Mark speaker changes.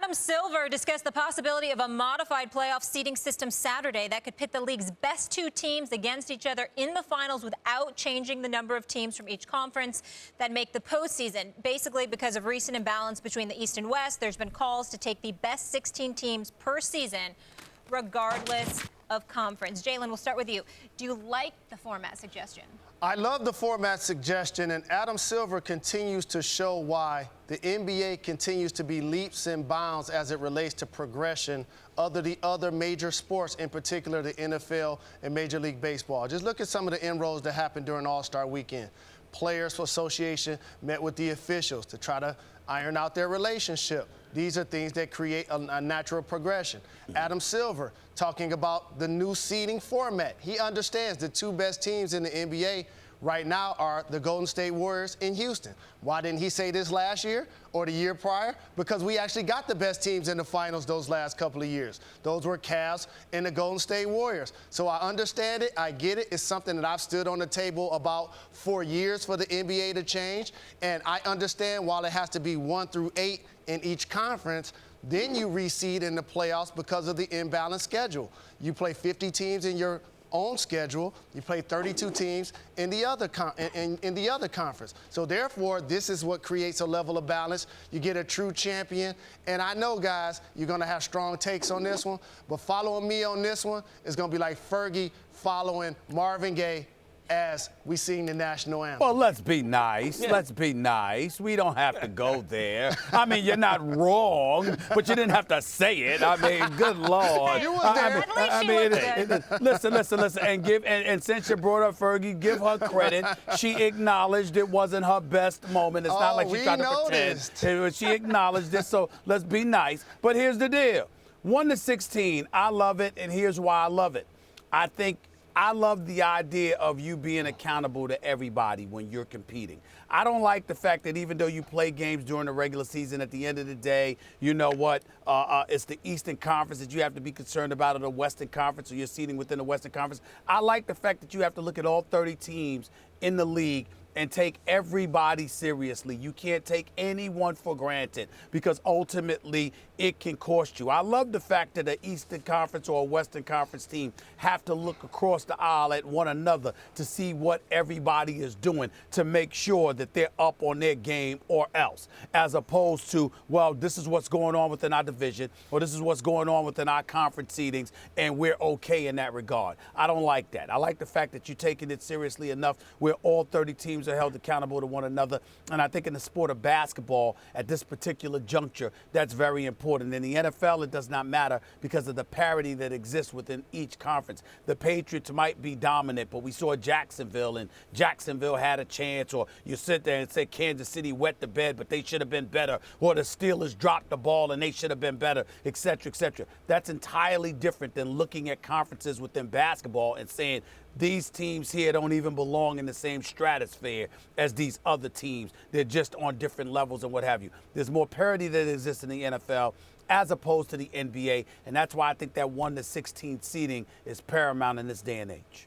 Speaker 1: Adam Silver discussed the possibility of a modified playoff seeding system Saturday that could pit the league's best two teams against each other in the finals without changing the number of teams from each conference that make the postseason. Basically, because of recent imbalance between the East and West, there's been calls to take the best 16 teams per season, regardless of conference. Jalen, we'll start with you. Do you like the format suggestion?
Speaker 2: I love the format suggestion, and Adam Silver continues to show why the NBA continues to be leaps and bounds as it relates to progression of the other major sports, in particular the NFL and Major League Baseball. Just look at some of the inroads that happened during All-Star Weekend. Players Association met with the officials to try to iron out their relationship. These are things that create a natural progression. Adam Silver talking about the new seeding format. He understands the two best teams in the NBA right now are the Golden State Warriors in Houston. Why didn't he say this last year or the year prior? Because we actually got the best teams in the finals those last couple of years. Those were Cavs and the Golden State Warriors. So I understand it. I get it. It's something that I've stood on the table about for years for the NBA to change. And I understand while it has to be 1 through 8 in each conference, then you reseed in the playoffs because of the imbalanced schedule. You play 50 teams in your own schedule, you play 32 teams in the other conference. So therefore, this is what creates a level of balance. You get a true champion. And I know, guys, you're going to have strong takes on this one, but following me on this one is going to be like Fergie following Marvin Gaye as we sing the national anthem.
Speaker 3: Well, let's be nice. Yeah. Let's be nice. We don't have to go there. I mean, you're not wrong, but you didn't have to say it. I mean, good Lord.
Speaker 2: You was there.
Speaker 3: Listen. And since you brought up Fergie, give her credit. She acknowledged it wasn't her best moment. It's not like she tried to pretend. She acknowledged it, so let's be nice. But here's the deal. 1 to 16, I love it, and here's why I love it. I love the idea of you being accountable to everybody when you're competing. I don't like the fact that even though you play games during the regular season, at the end of the day, you know what, it's the Eastern Conference that you have to be concerned about, or the Western Conference, or you're seating within the Western Conference. I like the fact that you have to look at all 30 teams in the league and take everybody seriously. You can't take anyone for granted because ultimately it can cost you. I love the fact that an Eastern Conference or a Western Conference team have to look across the aisle at one another to see what everybody is doing to make sure that they're up on their game or else, as opposed to, well, this is what's going on within our division or this is what's going on within our conference seedings and we're okay in that regard. I don't like that. I like the fact that you're taking it seriously enough where all 30 teams are held accountable to one another. And I think in the sport of basketball, at this particular juncture, that's very important. In the NFL, it does not matter because of the parity that exists within each conference. The Patriots might be dominant, but we saw Jacksonville, and Jacksonville had a chance. Or you sit there and say Kansas City wet the bed, but they should have been better. Or the Steelers dropped the ball and they should have been better, et cetera, et cetera. That's entirely different than looking at conferences within basketball and saying, these teams here don't even belong in the same stratosphere as these other teams. They're just on different levels and what have you. There's more parity that exists in the NFL as opposed to the NBA, and that's why I think that 1 to 16 seeding is paramount in this day and age.